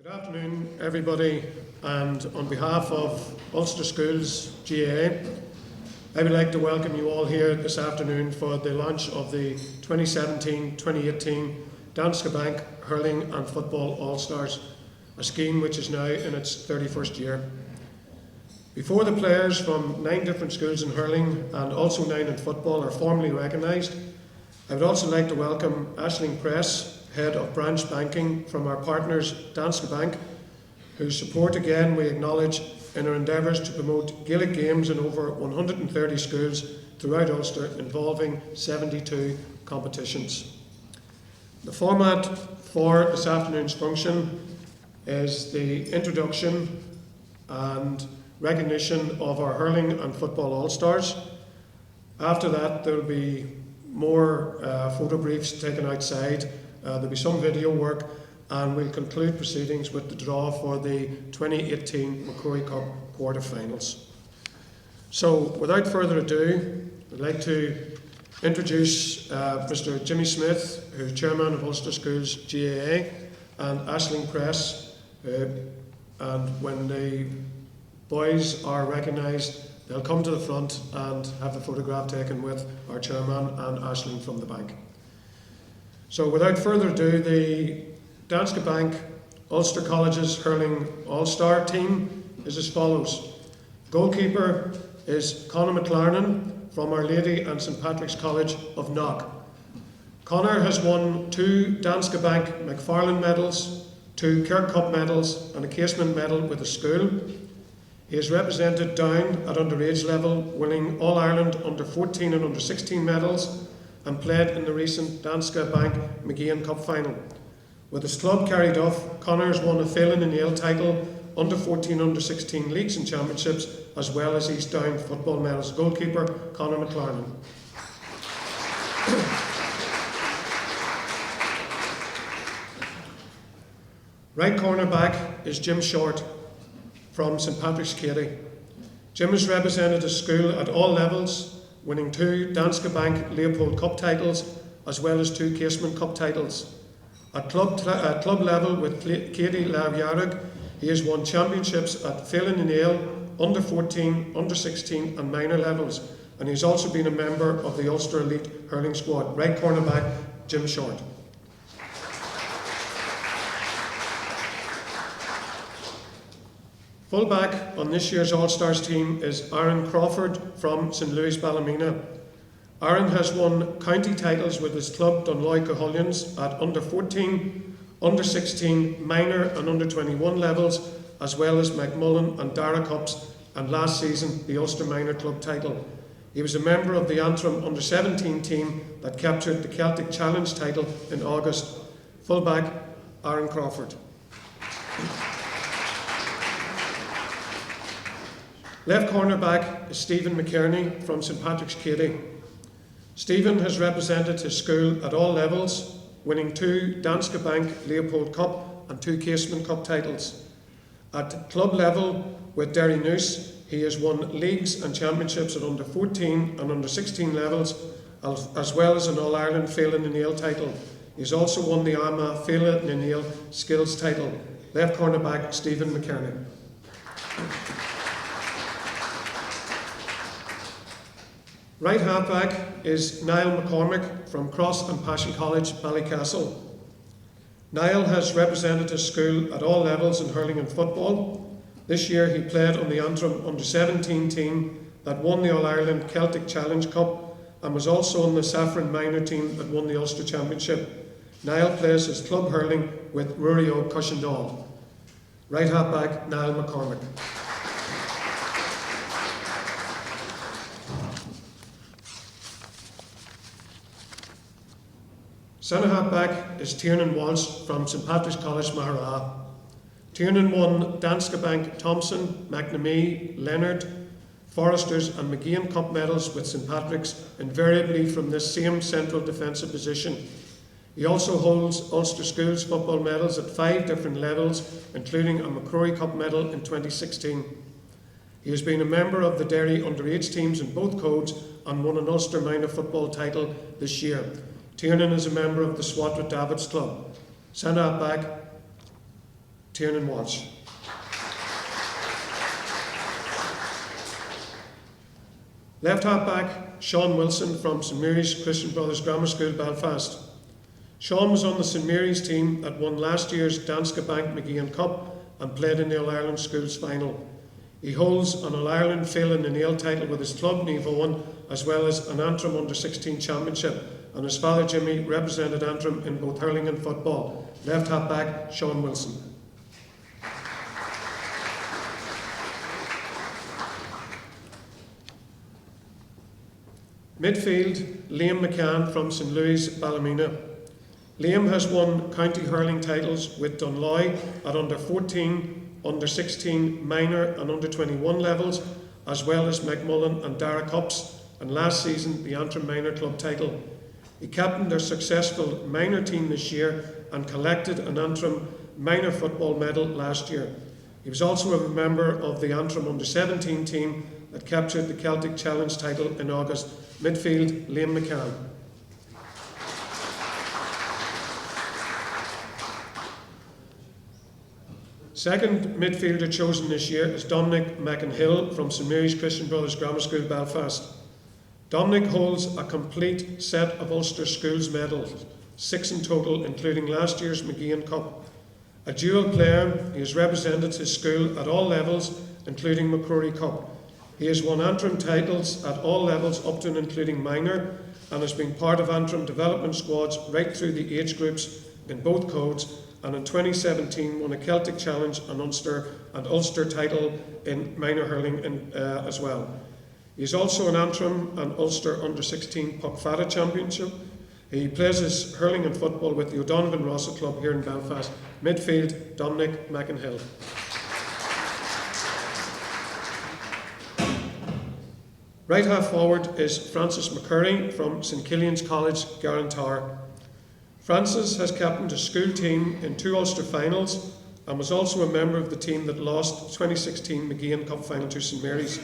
Good afternoon, everybody, and on behalf of Ulster Schools GAA, I would like to welcome you all here this afternoon for the launch of the 2017-2018 Danske Bank Hurling and Football All-Stars, a scheme which is now in its 31st year. Before the players from 9 different schools in hurling and also 9 in football are formally recognised, I would also like to welcome Aisling Press, Head of Branch Banking from our partners Danske Bank, whose support again we acknowledge in our endeavours to promote Gaelic games in over 130 schools throughout Ulster involving 72 competitions. The format for this afternoon's function is the introduction and recognition of our hurling and football all-stars. After that there will be more photo briefs taken outside. There'll be some video work, and we'll conclude proceedings with the draw for the 2018 Macquarie Cup quarter-finals. So, without further ado, I'd like to introduce Mr. Jimmy Smith, who's Chairman of Ulster Schools GAA, and Aisling Press. And when the boys are recognised, they'll come to the front and have the photograph taken with our Chairman and Aisling from the bank. So without further ado, the Danske Bank Ulster College's hurling all-star team is as follows. Goalkeeper is Conor McLarnon from Our Lady and St Patrick's College of Knock. Conor has won 2 Danske Bank McFarlane medals, 2 Kirk Cup medals and a Casement medal with the school. He is represented down at underage level, winning All-Ireland under 14 and under 16 medals, and played in the recent Danske Bank McGeehan Cup final. With his club Carryduff, Conor has won a Phelan and Yale title, under 14, under 16 leagues and championships, as well as East Down football medals. Goalkeeper Conor McLarnon. Right corner back is Jim Short from St Patrick's Katie. Jim has represented his school at all levels, winning 2 Danske Bank Leopold Cup titles as well as 2 Casement Cup titles. At club level with Katie Lavjarug, he has won championships at Phelan and Yale, under 14, under 16 and minor levels, and he's also been a member of the Ulster Elite Hurling Squad. Right corner back, Jim Short. Full back on this year's All-Stars team is Aaron Crawford from St Louis Ballymena. Aaron has won county titles with his club Dunloy Cahullans at under 14, under 16, minor and under 21 levels, as well as McMullen and Dara Cups, and last season the Ulster Minor Club title. He was a member of the Antrim under 17 team that captured the Celtic Challenge title in August. Full back, Aaron Crawford. Left corner back is Stephen McKerney from St Patrick's Katie. Stephen has represented his school at all levels, winning 2 Danske Bank Leopold Cup and 2 Casement Cup titles. At club level with Derry Noose, he has won leagues and championships at under 14 and under 16 levels, as well as an All-Ireland Phelan and Yale title. He has also won the AMA Phelan and Yale Skills title. Left corner back, Stephen McKerney. Right half back is Niall McCormick from Cross and Passion College, Ballycastle. Niall has represented his school at all levels in hurling and football. This year he played on the Antrim under 17 team that won the All-Ireland Celtic Challenge Cup and was also on the Saffron minor team that won the Ulster Championship. Niall plays his club hurling with Rurio Cushendall. Right half back, Niall McCormick. Centre half back is Tiernan Walsh from St Patrick's College, Mahara. Tiernan won Danske Bank Thompson, McNamee, Leonard, Foresters and McGeehan Cup medals with St Patrick's, invariably from this same central defensive position. He also holds Ulster Schools football medals at 5 different levels, including a Macquarie Cup medal in 2016. He has been a member of the Derry underage teams in both codes and won an Ulster minor football title this year. Tiernan is a member of the Swatra Davids Club. Centre back, Tiernan Walsh. Left half back, Sean Wilson from St Mary's Christian Brothers Grammar School, Belfast. Sean was on the St Mary's team that won last year's Danske Bank McGeehan Cup and played in the All-Ireland Schools final. He holds an All-Ireland Failing the Nail title with his club Niamh, as well as an Antrim Under-16 Championship, and his father Jimmy represented Antrim in both hurling and football. Left half back, Sean Wilson. Midfield, Liam McCann from St Louis, Ballymena. Liam has won county hurling titles with Dunloy at under-14, under-16, minor and under-21 levels, as well as McMullen and Dara Cups, and last season the Antrim Minor Club title. He captained their successful minor team this year and collected an Antrim minor football medal last year. He was also a member of the Antrim Under-17 team that captured the Celtic Challenge title in August. Midfield, Liam McCann. Second midfielder chosen this year is Dominic McInhill from St Mary's Christian Brothers Grammar School, Belfast. Dominic holds a complete set of Ulster Schools medals, 6 in total, including last year's McGeehan Cup. A dual player, he has represented his school at all levels, including McCrory Cup. He has won Antrim titles at all levels up to and including minor, and has been part of Antrim development squads right through the age groups in both codes, and in 2017 won a Celtic Challenge and Ulster title in minor hurling as well. He is also an Antrim and Ulster Under-16 Puck Fada Championship. He plays his hurling and football with the O'Donovan Rossett Club here in Belfast. Midfield, Dominic McInhill. Right half forward is Francis McCurry from St Killian's College, Garantara. Francis has captained a school team in 2 Ulster finals and was also a member of the team that lost the 2016 McGeehan Cup final to St Mary's.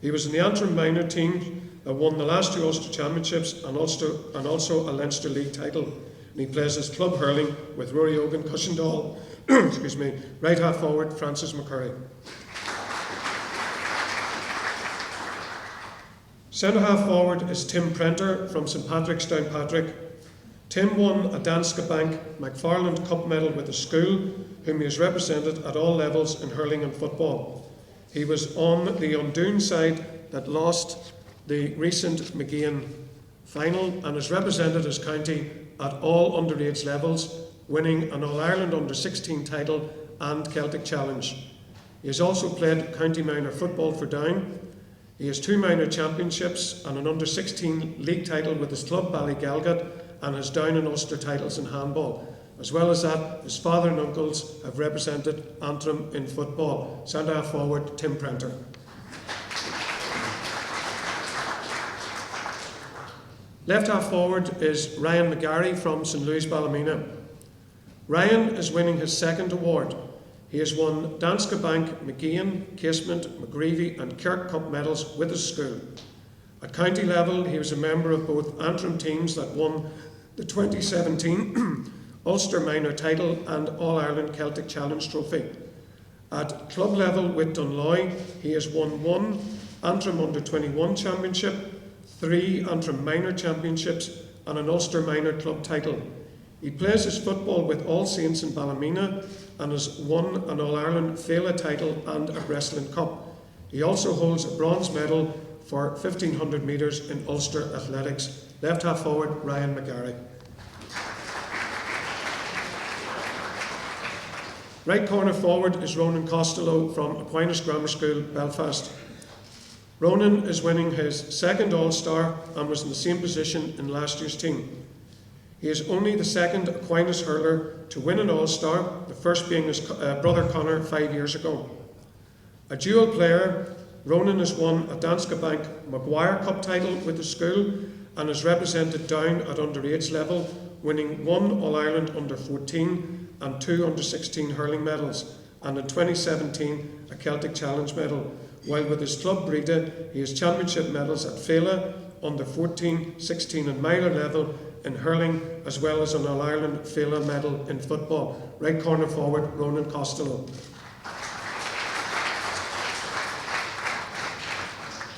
He was in the Antrim minor team that won the last 2 Ulster championships and also a Leinster League title. And he plays his club hurling with Rory Ogan Cushendall. Excuse me. Right half forward, Francis McCurry. Centre half forward is Tim Prenter from St Patrick's Downpatrick. Tim won a Danske Bank McFarland Cup medal with the school, whom he has represented at all levels in hurling and football. He was on the Undoon side that lost the recent McGeehan final and has represented his county at all underage levels, winning an All-Ireland Under-16 title and Celtic Challenge. He has also played county minor football for Down. He has 2 minor championships and an Under-16 league title with his club Ballygalgat, and has Down and Ulster titles in handball. As well as that, his father and uncles have represented Antrim in football. Centre half forward, Tim Prenter. Left half forward is Ryan McGarry from St Louis Ballymena. Ryan is winning his 2nd award. He has won Danske Bank, McGeehan, Casement, McGreevy and Kirk Cup medals with his school. At county level, he was a member of both Antrim teams that won the 2017 Ulster minor title and All-Ireland Celtic Challenge trophy. At club level with Dunloy, he has won 1 Antrim Under-21 championship, 3 Antrim minor championships and an Ulster minor club title. He plays his football with All Saints in Ballymena and has won an All-Ireland Fela title and a Wrestling Cup. He also holds a bronze medal for 1500 metres in Ulster athletics. Left half forward, Ryan McGarry. Right corner forward is Ronan Costello from Aquinas Grammar School, Belfast. Ronan is winning his 2nd All-Star and was in the same position in last year's team. He is only the 2nd Aquinas hurler to win an All-Star, the first being his brother Connor 5 years ago. A dual player, Ronan has won a Danske Bank Maguire Cup title with the school and has represented Down at underage level, winning 1 All-Ireland Under-14 and 2 Under-16 hurling medals, and in 2017 a Celtic Challenge medal, while with his club Breda he has championship medals at Fela, under 14, 16 and minor level in hurling, as well as an All-Ireland Féile medal in football. Right corner forward, Ronan Costello.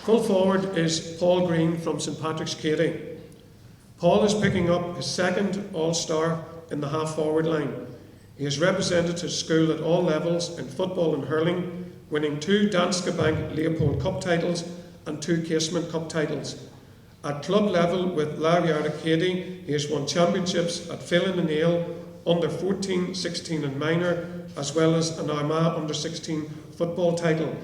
Full forward is Paul Green from St Patrick's Katy. Paul is picking up his second All-Star in the half-forward line. He has represented his school at all levels in football and hurling, winning 2 Danske Bank Leopold Cup titles and 2 Casement Cup titles. At club level with Larriarda Katy, he has won championships at Féile na Nail, under 14, 16 and minor, as well as an Armagh under 16 football title.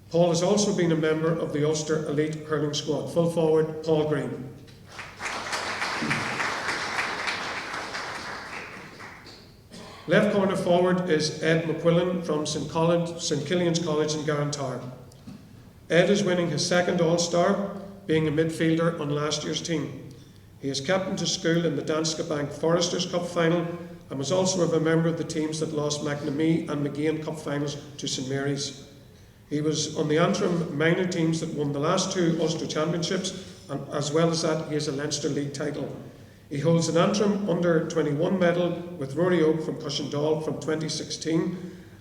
Paul has also been a member of the Ulster Elite Hurling Squad. Full forward, Paul Green. Left corner forward is Ed McQuillan from St Killian's College in Garantara. Ed is winning his second All-Star, being a midfielder on last year's team. He is captain to school in the Danske Bank Foresters Cup final and was also a member of the teams that lost McNamee and McGean Cup finals to St Mary's. He was on the Antrim minor teams that won the last 2 Ulster Championships, and as well as that, he has a Leinster League title. He holds an Antrim under-21 medal with Rory Oak from Cushendall from 2016,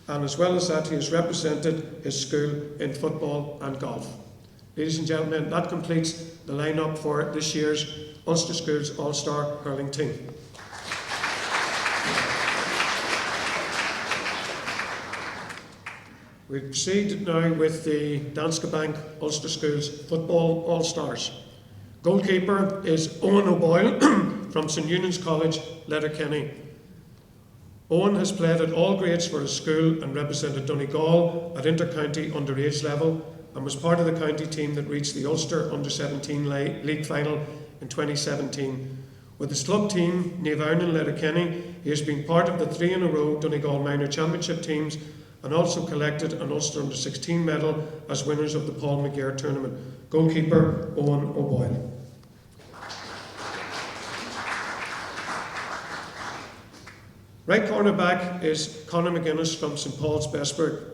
and as well as that, he has represented his school in football and golf. Ladies and gentlemen, that completes the lineup for this year's Ulster Schools All-Star Hurling team. We proceed now with the Danske Bank Ulster Schools Football All-Stars. Goalkeeper is Owen O'Boyle from St Eunan's College, Letterkenny. Owen has played at all grades for his school and represented Donegal at inter-county underage level and was part of the county team that reached the Ulster Under-17 League final in 2017. With his club team, Naomh Earnin Letterkenny, he has been part of the 3 in a row Donegal minor championship teams and also collected an Ulster Under-16 medal as winners of the Paul McGuire tournament. Goalkeeper, Owen O'Boyle. Right corner back is Conor McGuinness from St Paul's Besburg.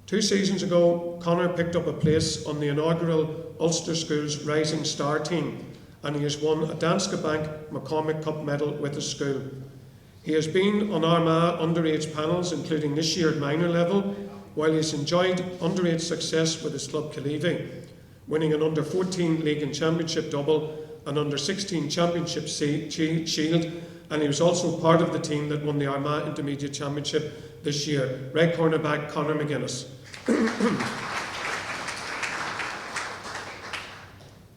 2 seasons ago, Conor picked up a place on the inaugural Ulster Schools Rising Star team, and he has won a Danske Bank McCormick Cup medal with his school. He has been on Armagh underage panels, including this year at minor level, while he has enjoyed underage success with his club Kelvin, winning an under-14 league and championship double, an under-16 championship shield, and he was also part of the team that won the Armagh Intermediate Championship this year. Right corner back, Conor McGuinness.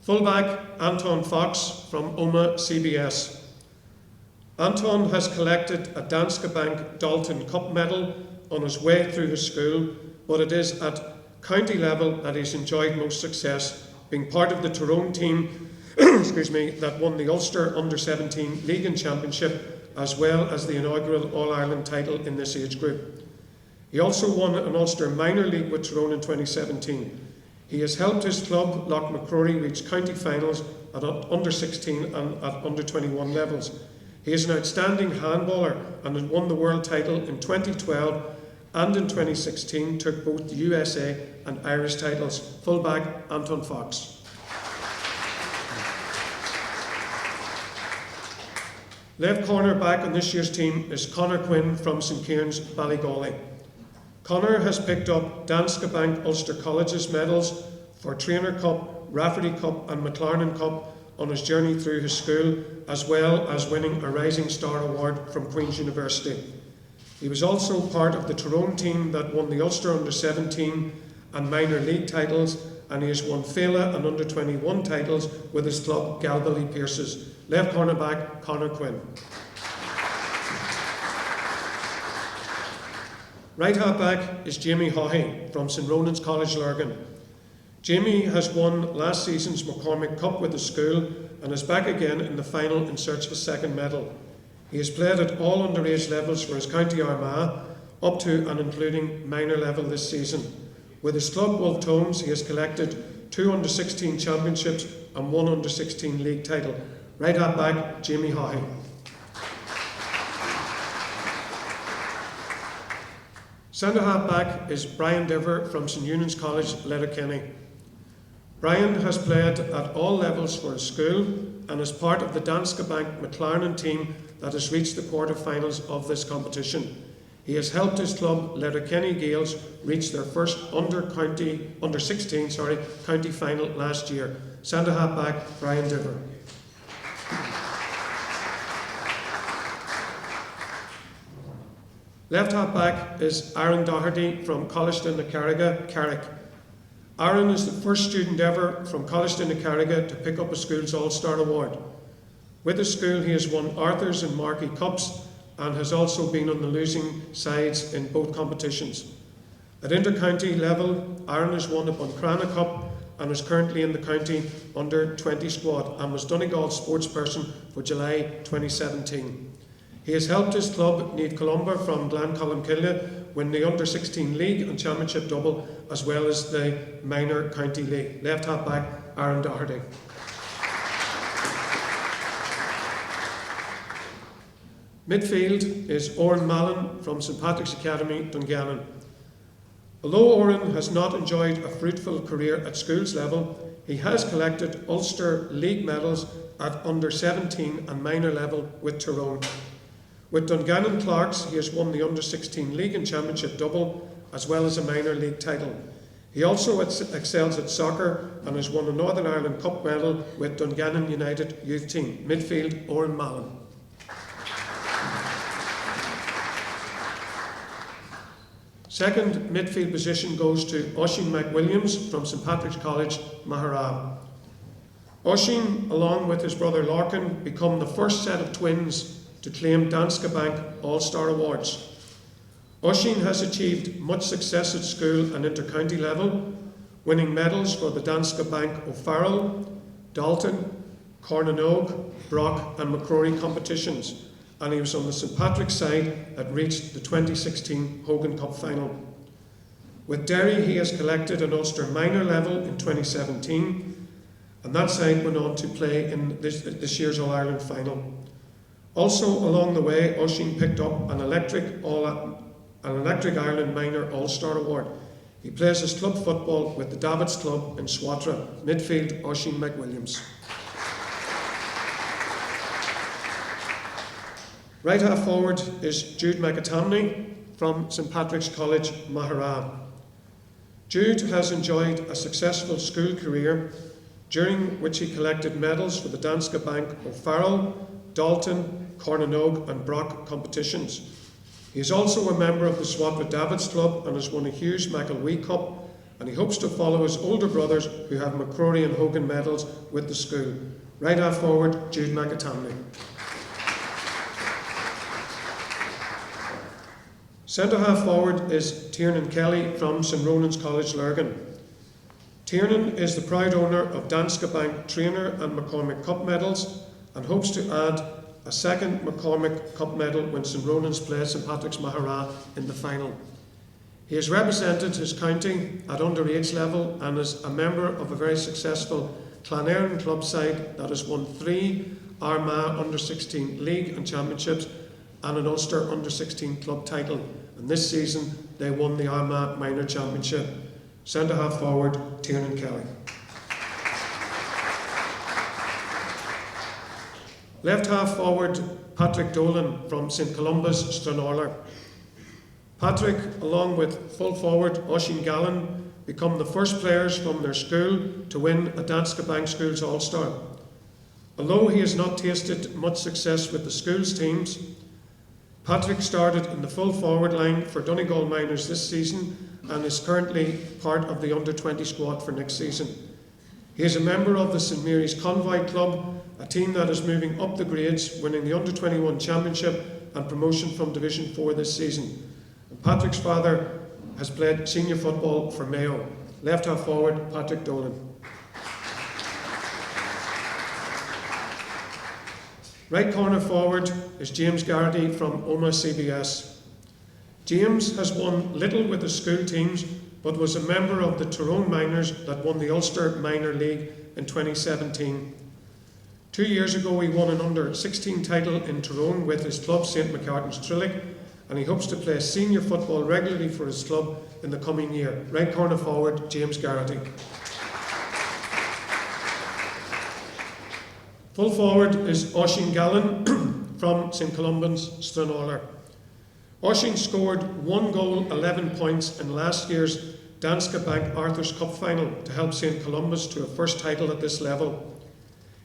Fullback, Anton Fox from Oma CBS. Anton has collected a Danske Bank Dalton Cup medal on his way through his school, but it is at county level that he's enjoyed most success, being part of the Tyrone team that won the Ulster Under-17 League and Championship, as well as the inaugural All-Ireland title in this age group. He also won an Ulster Minor League with Tyrone in 2017. He has helped his club, Loch McCrory, reach county finals at under-16 and at under-21 levels. He is an outstanding handballer and has won the world title in 2012 and in 2016 took both the USA and Irish titles. Fullback, Anton Fox. Left corner back on this year's team is Conor Quinn from St Kieran's, Ballygawley. Conor has picked up Danske Bank Ulster Colleges medals for Trainer Cup, Rafferty Cup and McLaren Cup on his journey through his school, as well as winning a Rising Star Award from Queen's University. He was also part of the Tyrone team that won the Ulster Under-17 and minor league titles, and he has won Féile and Under-21 titles with his club Galbally Pierces. Left corner back, Conor Quinn. Right half back is Jamie Haughey from St Ronan's College, Lurgan. Jamie has won last season's McCormick Cup with his school and is back again in the final in search of a second medal. He has played at all underage levels for his county Armagh, up to and including minor level this season. With his club Wolf Tones, he has collected 2 under-16 championships and 1 under-16 league title. Right half back, Jamie Haughey. Centre half back is Brian Diver from St Eunan's College, Letterkenny. Brian has played at all levels for his school and is part of the Danske Bank McLaren team that has reached the quarter-finals of this competition. He has helped his club, Letterkenny Gaels, reach their first under-16 county final last year. Centre half-back Brian Diver. Left half-back is Aaron Doherty from Colliston na Carriga, Carrick. Aaron is the first student ever from Colliston na Carriga to pick up a school's All-Star Award. With his school he has won Arthur's and Marquee Cups and has also been on the losing sides in both competitions. At inter-county level, Aaron has won the Buncrana Cup and is currently in the county under-20 squad and was Donegal sportsperson for July 2017. He has helped his club, Neve Columba from Glencolumkillia, win the under-16 league and championship double, as well as the minor county league. Left half-back Aaron Doherty. Midfield is Oren Mallon from St Patrick's Academy, Dungannon. Although Oren has not enjoyed a fruitful career at schools level, he has collected Ulster League medals at under-17 and minor level with Tyrone. With Dungannon Clarks, he has won the under-16 league and championship double, as well as a minor league title. He also excels at soccer and has won a Northern Ireland Cup medal with Dungannon United youth team. Midfield, Oren Mallon. Second midfield position goes to Oisín McWilliams from St Patrick's College, Maharab. Oisín, along with his brother Larkin, become the first set of twins to claim Danske Bank All-Star Awards. Oisín has achieved much success at school and inter-county level, winning medals for the Danske Bank O'Farrell, Dalton, Cornanogue, Brock and McCrory competitions, and he was on the St Patrick's side that reached the 2016 Hogan Cup final. With Derry, he has collected an Ulster minor level in 2017, and that side went on to play in this year's All-Ireland final. Also along the way, Oisín picked up an Electric Ireland Minor All-Star Award. He plays his club football with the Davids Club in Swatra. Midfield, Oisín McWilliams. Right half forward is Jude McAtamney from St Patrick's College, Maharab. Jude has enjoyed a successful school career, during which he collected medals for the Danske Bank O'Farrell, Dalton, Cornanogue and Brock competitions. He is also a member of the Swatra Davids Club and has won a Hughes McElwee Cup, and he hopes to follow his older brothers who have McCrory and Hogan medals with the school. Right half forward, Jude McAtamney. Centre half forward is Tiernan Kelly from St Ronan's College, Lurgan. Tiernan is the proud owner of Danske Bank Trainer and McCormick Cup medals and hopes to add a second McCormick Cup medal when St Ronan's play St Patrick's Maharab in the final. He has represented his county at underage level and is a member of a very successful Clonairin club side that has won 3 Armagh under-16 league and championships and an Ulster under-16 club title. And this season they won the Armagh Minor Championship. Centre half forward, Tiernan Kelly. Left half forward, Patrick Dolan from St Columba's, Stranorlar. Patrick, along with full forward Oisín Gallen, become the first players from their school to win a Danske Bank Schools All-Star. Although he has not tasted much success with the schools teams, Patrick started in the full forward line for Donegal Minors this season and is currently part of the under-20 squad for next season. He is a member of the St Mary's Convoy Club, a team that is moving up the grades, winning the under-21 championship and promotion from Division 4 this season. And Patrick's father has played senior football for Mayo. Left half forward, Patrick Dolan. Right corner forward is James Garrity from Omagh CBS. James has won little with his school teams, but was a member of the Tyrone Minors that won the Ulster Minor League in 2017. 2 years ago he won an under-16 title in Tyrone with his club St McCartan's Trillick, and he hopes to play senior football regularly for his club in the coming year. Right corner forward, James Garrity. Full forward is Oisín Gallen from St Columban's, Stranraer. Oisín scored 1 goal, 11 points in last year's Danske Bank Arthur's Cup final to help St Columba's to a first title at this level.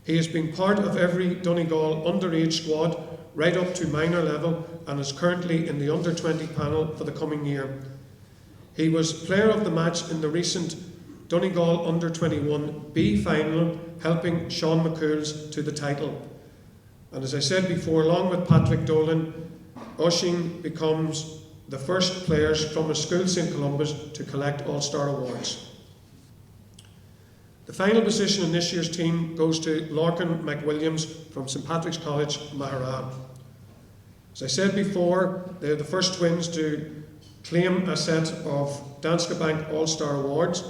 He has been part of every Donegal underage squad right up to minor level and is currently in the under-20 panel for the coming year. He was player of the match in the recent Donegal under-21 B final, helping Sean McCool's to the title. And as I said before, along with Patrick Dolan, Oisín becomes the first players from a school St Columba's to collect All-Star awards. The final position in this year's team goes to Lorcan McWilliams from St Patrick's College, Maghera. As I said before, they're the first twins to claim a set of Danske Bank All-Star awards.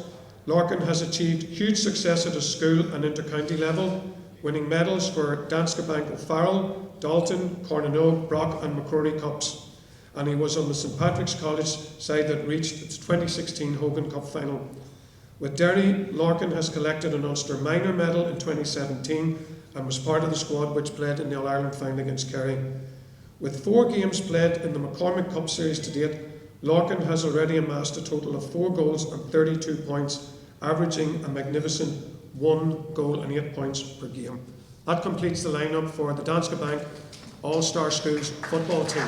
Lorcan has achieved huge success at a school and inter-county level, winning medals for Danske Bank O'Farrell, Dalton, Cornanoe, Brock and McCrory Cups. And he was on the St Patrick's College side that reached its 2016 Hogan Cup final. With Derry, Lorcan has collected an Ulster minor medal in 2017 and was part of the squad which played in the All-Ireland final against Kerry. With 4 games played in the McCormick Cup series to date, Lorcan has already amassed a total of 4 goals and 32 points, averaging a magnificent 1 goal and 8 points per game. That completes the lineup for the Danske Bank All-Star Schools football team.